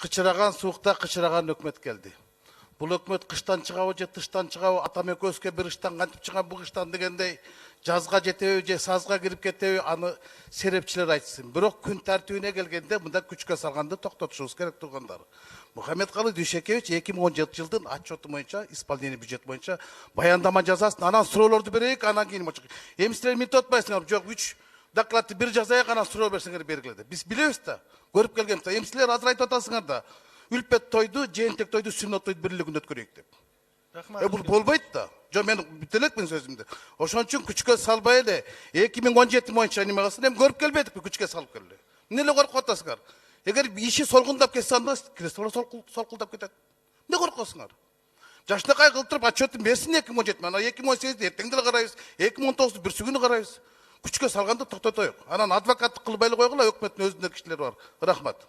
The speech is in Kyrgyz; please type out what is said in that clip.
Кычыраган суукта кычыраган өкмөт келди. Бул өкмөт кыштан чыгабы же тыштан чыгабы, атам экөөбүзгө бир кыштан кантип чыгам, бул кыштан дегендей жазга жетеби же сазга кирип кетеби, аны серепчилер айтсын. Бирок күн тартибине келгенде мында күчкө салганды токтотушубуз керек тургандар. Мухаммедкалый Дүйшекевич 2017 жылдын отчету боюнча, исполнение бюджет боюнча баяндама жазасын, анан суроолорду берейик, анан кийин болчу. Эми силер минт отпайсыңар, жок 3 докладты бир жазайык, анан суроо берсеңер бергиле. Биз билебиз да, көрүп келгенбиз да. Эми силер азыр айтып атасыңар да. Үлпет тойду, жээнтек тойду, сүннөт тойду бирлигин өткөрөйүк деп. Бул болбойт да. Жо мен бүтөлекмин сөзүмдү. Ошон үчүн күчкө салбай эле 2017 боюнча неме кылсын, эми көрүп келбедикпи күчкө салып келди. Эмне эле коркуп атасыңар? Эгер иши солгундап кетсе анда кресло солкулдап кетет. Эмне коркосуңар? Жашынакай кылып туруп отчетун берсин 2017, анан 2018 эртең деле карайбыз, 2019 бүрсүгүнү карайбыз. Күчкө салганды токтотоюк. Анан адвокаттык кылбай эле койгула, өкмөттүн өзүнүн кишилери бар. Рахмат.